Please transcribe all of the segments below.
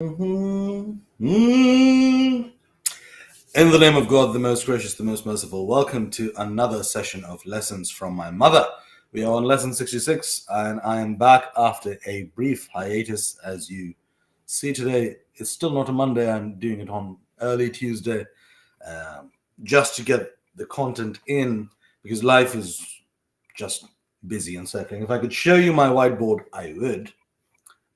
Mhm. Mm. In the name of God, the most gracious, the most merciful, welcome to another session of Lessons from My Mother. We are on lesson 66, and I am back after a brief hiatus. As you see today, it's still not a Monday, I'm doing it on early Tuesday, um, just to get the content in, because life is just busy and circling. If I could show you my whiteboard, I would,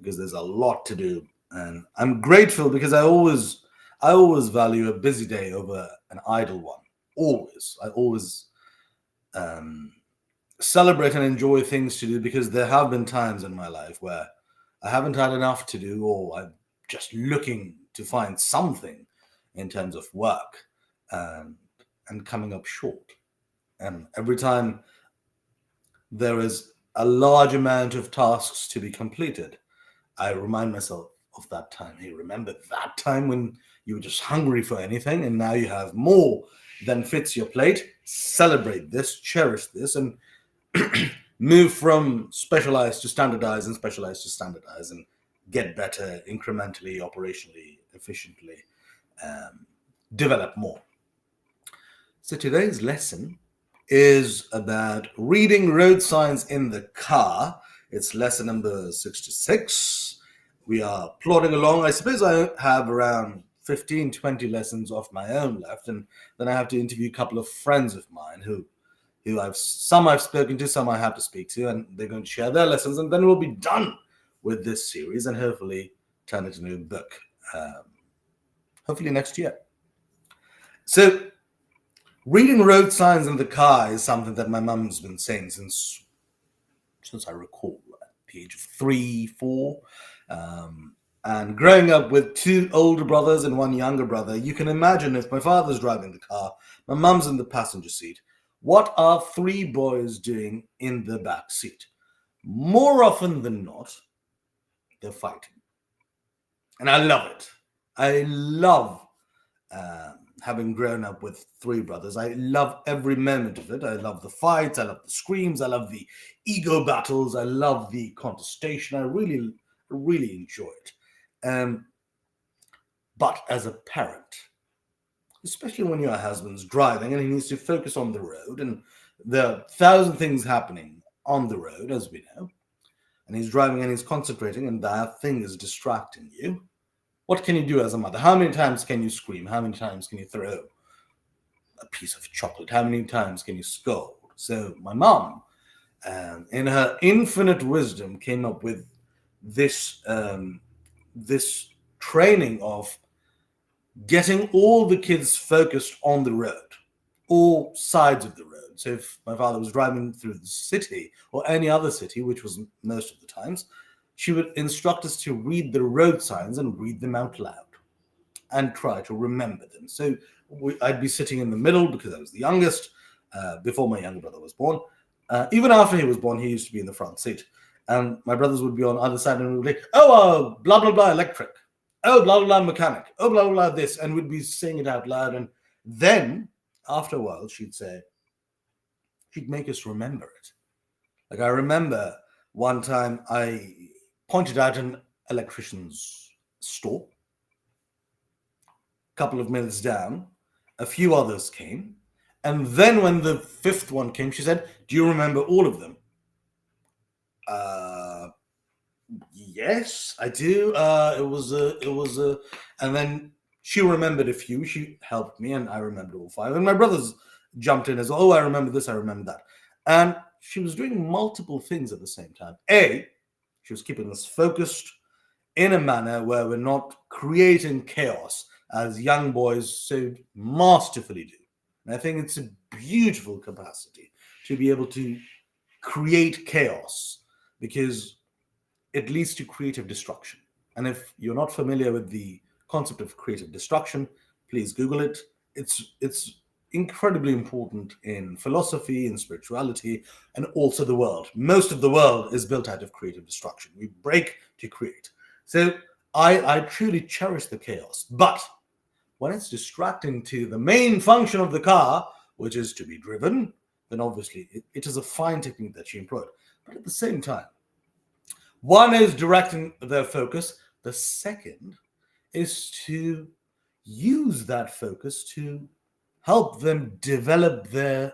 because there's a lot to do. And I'm grateful because I always value a busy day over an idle one. Always. I always um, celebrate and enjoy things to do, because there have been times in my life where I haven't had enough to do, or I'm just looking to find something in terms of work, and, and coming up short. And every time there is a large amount of tasks to be completed, I remind myself of that time. Hey, remember that time when you were just hungry for anything, and now you have more than fits your plate? Celebrate this, cherish this, and move from specialized to standardized and specialized to standardized, and get better incrementally, operationally, efficiently, um, develop more. So today's lesson is about reading road signs in the car. It's lesson number 66. We are plodding along. I suppose I have around 15, 20 lessons of my own left, and then I have to interview a couple of friends of mine who I've spoken to, some I have to speak to, and they're going to share their lessons, and then we'll be done with this series and hopefully turn it into a book. Um, Hopefully next year. So reading road signs in the car is something that my mum's been saying since I recall, at the age of 3, 4. Um, and growing up with two older brothers and one younger brother, you can imagine, if my father's driving the car, my mum's in the passenger seat, what are three boys doing in the back seat? More often than not, they're fighting. And I love it. I love having grown up with three brothers. I love every moment of it. I love the fights. I love the screams. I love the ego battles. I love the contestation. I really enjoy it. Um, but as a parent, especially when your husband's driving and he needs to focus on the road, and there are 1,000 things happening on the road, as we know, and he's driving and he's concentrating, and that thing is distracting you. What can you do as a mother? How many times can you scream? How many times can you throw a piece of chocolate? How many times can you scold? So my mom, in her infinite wisdom, came up with this training of getting all the kids focused on the road, all sides of the road. So if my father was driving through the city or any other city, which was most of the times, she would instruct us to read the road signs and read them out loud and try to remember them. So I'd be sitting in the middle because I was the youngest, before my younger brother was born. Even after he was born, he used to be in the front seat. And my brothers would be on the other side, and would be like, oh, blah, blah, blah, electric. Oh, blah, blah, blah, mechanic. Oh, blah, blah, blah, this. And we'd be saying it out loud. And then after a while, she'd make us remember it. Like, I remember one time I pointed out an electrician's store. Couple of minutes down, a few others came. And then when the fifth one came, she said, do you remember all of them? Uh, yes, I do. And then she remembered a few. She helped me, and I remembered all five. And my brothers jumped in as well. Oh, I remember this, I remember that. And she was doing multiple things at the same time. She was keeping us focused in a manner where we're not creating chaos, as young boys so masterfully do. And I think it's a beautiful capacity to be able to create chaos, because it leads to creative destruction. And if you're not familiar with the concept of creative destruction, please Google it. It's incredibly important in philosophy and spirituality, and also the world. Most of the world is built out of creative destruction. We break to create. So I truly cherish the chaos. But when it's distracting to the main function of the car, which is to be driven, then obviously it is a fine technique that she employed. But at the same time, one is directing their focus. The second is to use that focus to help them develop their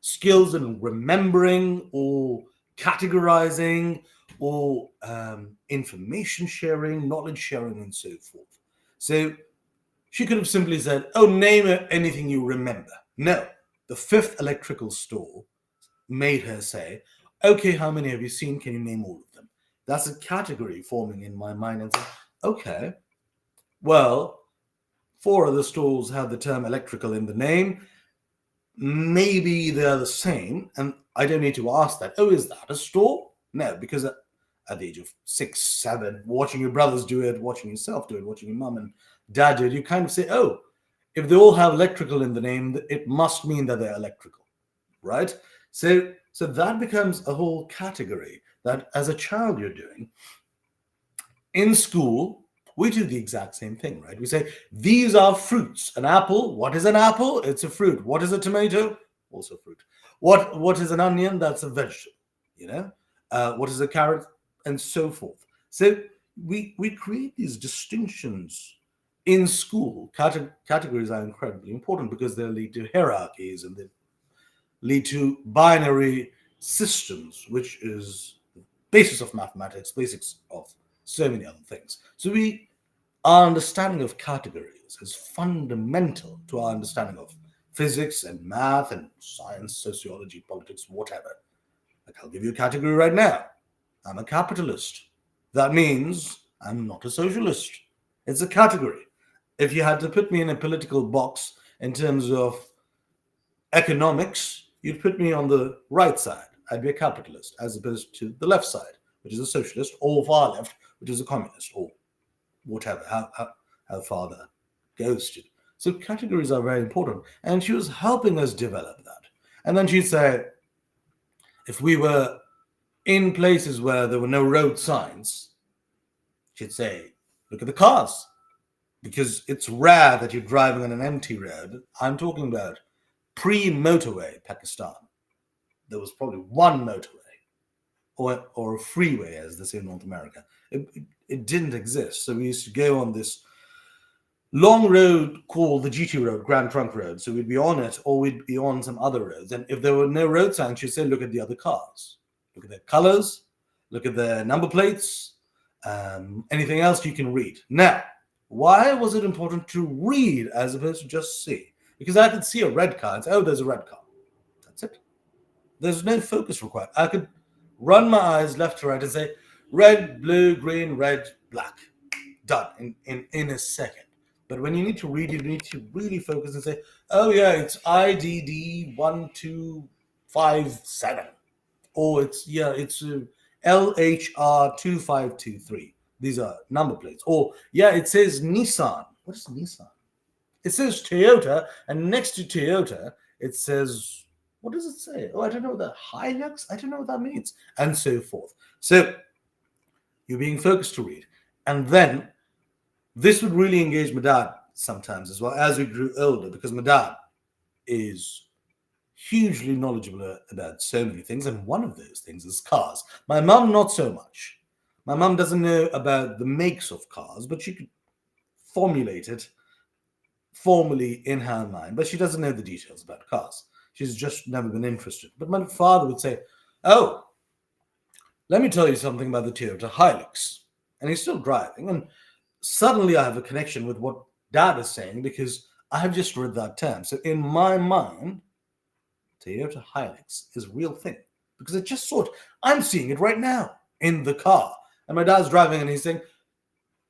skills in remembering or categorizing or information sharing, knowledge sharing, and so forth. So she could have simply said, "Oh, name anything you remember." No, the fifth electrical store made her say, "Okay, how many have you seen? Can you name all of them?" That's a category forming in my mind and say, "Okay, well, four of the stores have the term electrical in the name. Maybe they're the same." And I don't need to ask that. "Oh, is that a store?" No, because at the age of 6, 7, watching your brothers do it, watching yourself do it, watching your mum and dad do it, you kind of say, "Oh, if they all have electrical in the name, it must mean that they're electrical," right? So that becomes a whole category that as a child you're doing. In school, we do the exact same thing, right? We say, "These are fruits. An apple, what is an apple? It's a fruit. What is a tomato? Also fruit. What is an onion? That's a vegetable, you know? What is a carrot? And so forth." So we create these distinctions in school. Categories are incredibly important because they lead to hierarchies and they lead to binary systems, which is the basis of mathematics, basics of so many other things. So our understanding of categories is fundamental to our understanding of physics and math and science, sociology, politics, whatever. Like, I'll give you a category right now. I'm a capitalist. That means I'm not a socialist. It's a category. If you had to put me in a political box in terms of economics, you'd put me on the right side. I'd be a capitalist, as opposed to the left side, which is a socialist, or far left, which is a communist, or whatever, how far that goes to. So categories are very important. And she was helping us develop that. And then she'd say, if we were in places where there were no road signs, she'd say, "Look at the cars." Because it's rare that you're driving on an empty road. I'm talking about pre-motorway Pakistan. There was probably one motorway or a freeway, as they say in North America. It didn't exist. So we used to go on this long road called the GT Road, Grand Trunk Road. So we'd be on it or we'd be on some other roads. And if there were no road signs, you'd say, "Look at the other cars. Look at their colors. Look at their number plates. Anything else you can read." Now, why was it important to read as opposed to just see? Because I could see a red car and say, "Oh, there's a red car." That's it. There's no focus required. I could run my eyes left to right and say, "Red, blue, green, red, black." Done in a second. But when you need to read, you need to really focus and say, "Oh yeah, it's IDD 1257," or it's LHR 2523. These are number plates. Or yeah, it says Nissan. What is Nissan? It says Toyota, and next to Toyota, it says, what does it say? Oh, I don't know that. Hilux? I don't know what that means. And so forth. So you're being focused to read. And then this would really engage my dad sometimes as well as we grew older, because my dad is hugely knowledgeable about so many things. And one of those things is cars. My mum, not so much. My mum doesn't know about the makes of cars, but she could formulate it formally in her mind, but she doesn't know the details about cars. She's just never been interested. But my father would say, "Oh, let me tell you something about the Toyota Hilux." And he's still driving. And suddenly I have a connection with what dad is saying because I have just read that term. So in my mind, Toyota Hilux is a real thing because I just saw it. I'm seeing it right now in the car. And my dad's driving and he's saying,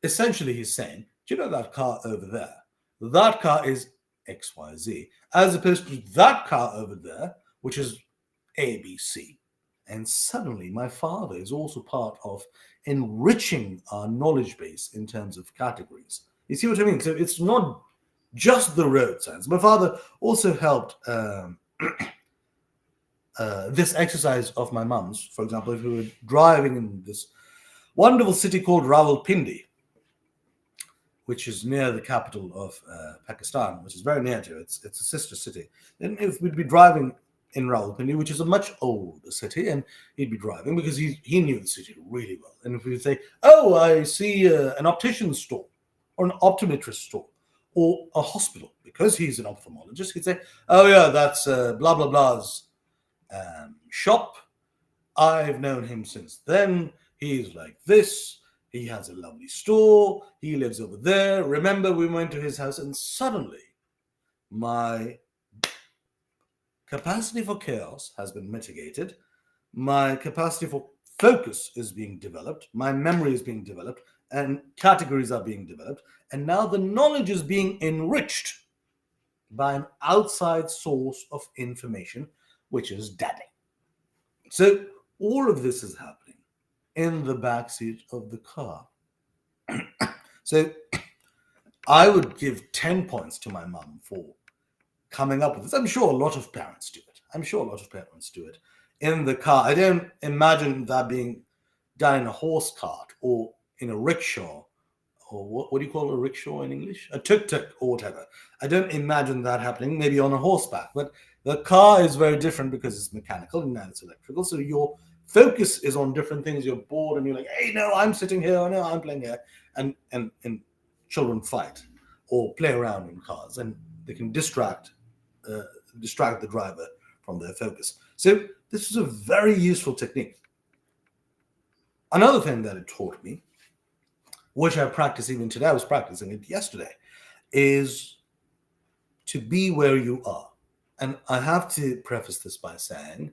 essentially he's saying, "Do you know that car over there? That car is XYZ, as opposed to that car over there, which is ABC." And suddenly my father is also part of enriching our knowledge base in terms of categories. You see what I mean? So it's not just the road signs. My father also helped this exercise of my mum's. For example, if we were driving in this wonderful city called Rawalpindi, which is near the capital of Pakistan, which is very near to it. It's a sister city. And if we'd be driving in Rawalpindi, which is a much older city, and he'd be driving because he knew the city really well. And if we'd say, "Oh, I see an optician's store," or an optometrist store or a hospital, because he's an ophthalmologist, he'd say, "Oh yeah, that's blah blah blah's shop. I've known him since then. He's like this. He has a lovely store. He lives over there. Remember, we went to his house," and suddenly my capacity for chaos has been mitigated. My capacity for focus is being developed. My memory is being developed, and categories are being developed. And now the knowledge is being enriched by an outside source of information, which is daddy. So all of this is happening in the backseat of the car. So I would give 10 points to my mum for coming up with this. I'm sure a lot of parents do it. I'm sure a lot of parents do it in the car. I don't imagine that being done in a horse cart or in a rickshaw, or what do you call a rickshaw in English? A tuk-tuk or whatever. I don't imagine that happening, maybe on a horseback. But the car is very different because it's mechanical and now it's electrical. So your focus is on different things. You're bored and you're like, "Hey, no, I'm sitting here. No, I'm playing here." And children fight or play around in cars, and they can distract the driver from their focus. So this is a very useful technique. Another thing that it taught me, which I practice even today, I was practicing it yesterday, is to be where you are. And I have to preface this by saying,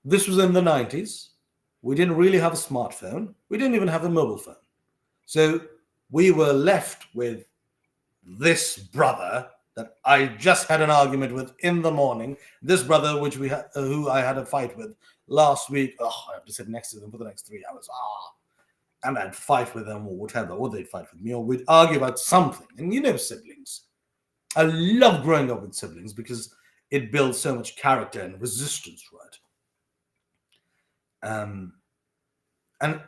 this was in the 90s. We didn't really have a smartphone. We didn't even have a mobile phone. So we were left with this brother that I just had an argument with in the morning. This brother, who I had a fight with last week. Oh, I have to sit next to them for the next 3 hours. And I'd fight with them or whatever, or they'd fight with me, or we'd argue about something. And siblings. I love growing up with siblings because it builds so much character and resistance, right? And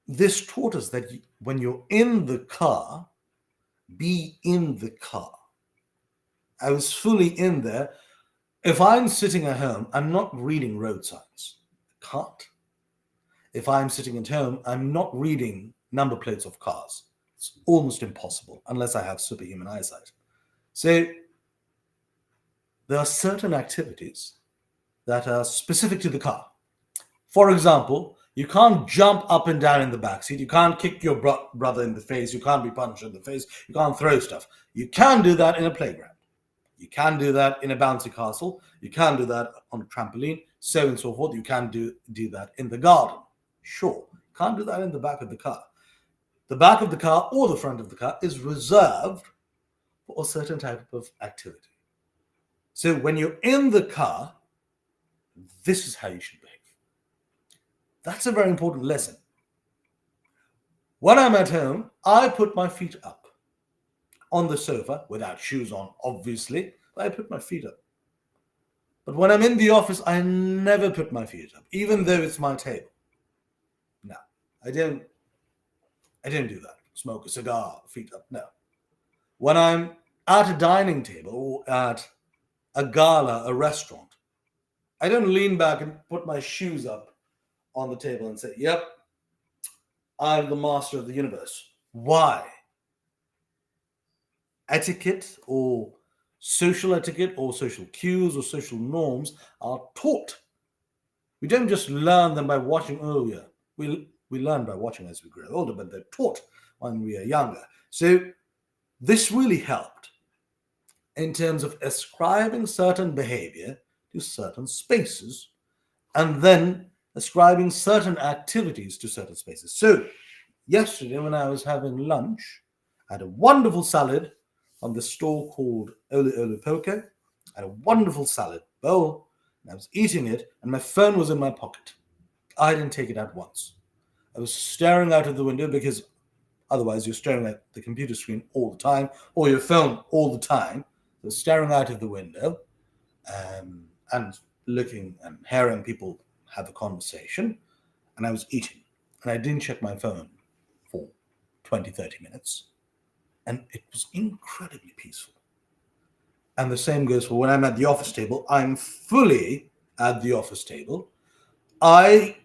this taught us that when you're in the car, be in the car. I was fully in there. If I'm sitting at home, I'm not reading road signs. I can't. If I'm sitting at home, I'm not reading number plates of cars. It's almost impossible unless I have superhuman eyesight. So there are certain activities that are specific to the car. For example, you can't jump up and down in the backseat. You can't kick your brother in the face. You can't be punched in the face. You can't throw stuff. You can do that in a playground. You can do that in a bouncy castle. You can do that on a trampoline, so on and so forth. You can do that in the garden. Sure. Can't do that in the back of the car. The back of the car or the front of the car is reserved for a certain type of activity. So when you're in the car, this is how you should behave. That's a very important lesson. When I'm at home, I put my feet up on the sofa without shoes on, obviously, but I put my feet up. But when I'm in the office, I never put my feet up, even though it's my table. No, I don't do that. Smoke a cigar, feet up. No. When I'm at a dining table or at a gala, a restaurant, I don't lean back and put my shoes up on the table and say, "Yep, I'm the master of the universe." Why? Etiquette or social cues or social norms are taught. We don't just learn them by watching. Oh yeah, we learn by watching as we grow older, but they're taught when we are younger. So this really helped in terms of ascribing certain behavior to certain spaces and then ascribing certain activities to certain spaces. So yesterday when I was having lunch, I had a wonderful salad from the store called Ole Ole Poke. I had a wonderful salad bowl, and I was eating it, and my phone was in my pocket. I didn't take it out once. I was staring out of the window because otherwise you're staring at the computer screen all the time, or your phone all the time. I was staring out of the window and looking and hearing people have a conversation, and I was eating. And I didn't check my phone for 20, 30 minutes. And it was incredibly peaceful. And the same goes for when I'm at the office table. I'm fully at the office table. I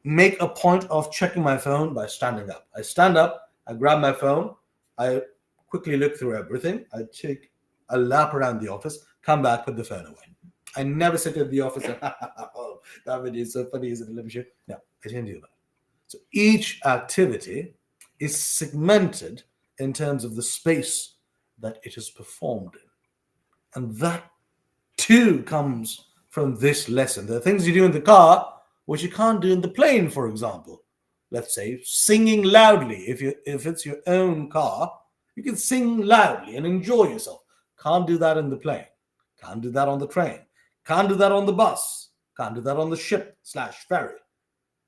make a point of checking my phone by standing up. I stand up, I grab my phone, I quickly look through everything. I take a lap around the office, come back, put the phone away. I never sit in the office and, oh, that video is so funny, isn't it? Let me show you. No, I didn't do that. So each activity is segmented in terms of the space that it is performed in. And that too comes from this lesson. There are things you do in the car which you can't do in the plane, for example. Let's say singing loudly. If it's your own car, you can sing loudly and enjoy yourself. Can't do that in the plane. Can't do that on the train. Can't do that on the bus. Can't do that on the ship / ferry.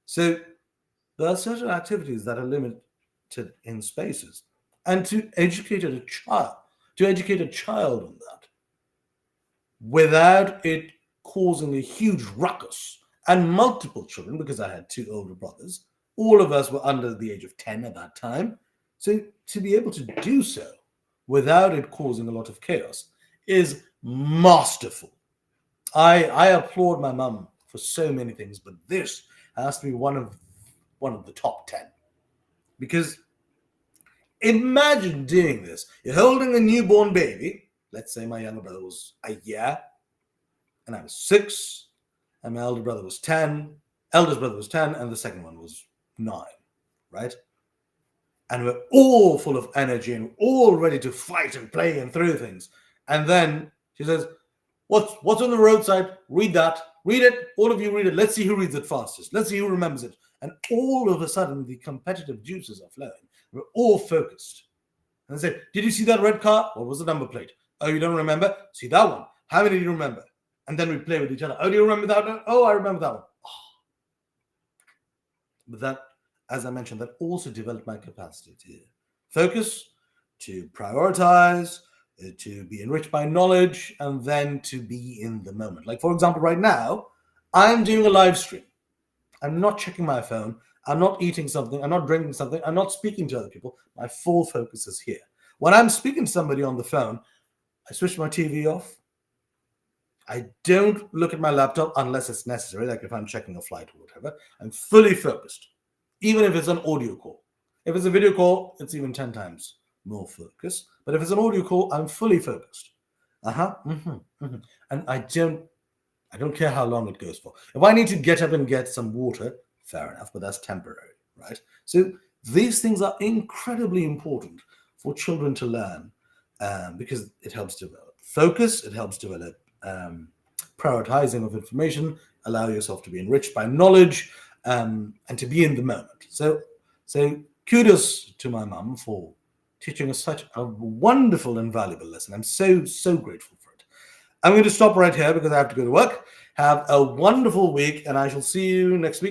So there are certain activities that are limited in spaces. And to educate a child on that, without it causing a huge ruckus, and multiple children, because I had two older brothers, all of us were under the age of 10 at that time. So to be able to do so without it causing a lot of chaos is masterful. I applaud my mum for so many things, but this has to be one of the top 10. Because imagine doing this. You're holding a newborn baby. Let's say my younger brother was a year, and I was 6, and my elder brother was 10. Eldest brother was 10, and the second one was 9, right? And we're all full of energy and all ready to fight and play and throw things. And then she says, What's on the roadside? Read that. Read it. All of you read it. Let's see who reads it fastest. Let's see who remembers it. And all of a sudden, the competitive juices are flowing. We're all focused. And I say, did you see that red car? What was the number plate? Oh, you don't remember? See that one. How many do you remember? And then we play with each other. Oh, do you remember that one? Oh, I remember that one. Oh. But that, as I mentioned, that also developed my capacity to focus, to prioritize, to be enriched by knowledge, and then to be in the moment. Like, for example, right now, I'm doing a live stream. I'm not checking my phone. I'm not eating something. I'm not drinking something. I'm not speaking to other people. My full focus is here. When I'm speaking to somebody on the phone, I switch my TV off. I don't look at my laptop unless it's necessary, like if I'm checking a flight or whatever. I'm fully focused, even if it's an audio call. If it's a video call, it's even 10 times more focus. But if it's an audio call, I'm fully focused. And I don't care how long it goes for. If I need to get up and get some water, fair enough, but that's temporary, right? So these things are incredibly important for children to learn because it helps develop focus, it helps develop prioritizing of information, allow yourself to be enriched by knowledge, and to be in the moment. So kudos to my mum for teaching us such a wonderful and valuable lesson. I'm so grateful for it. I'm going to stop right here because I have to go to work. Have a wonderful week, and I shall see you next week.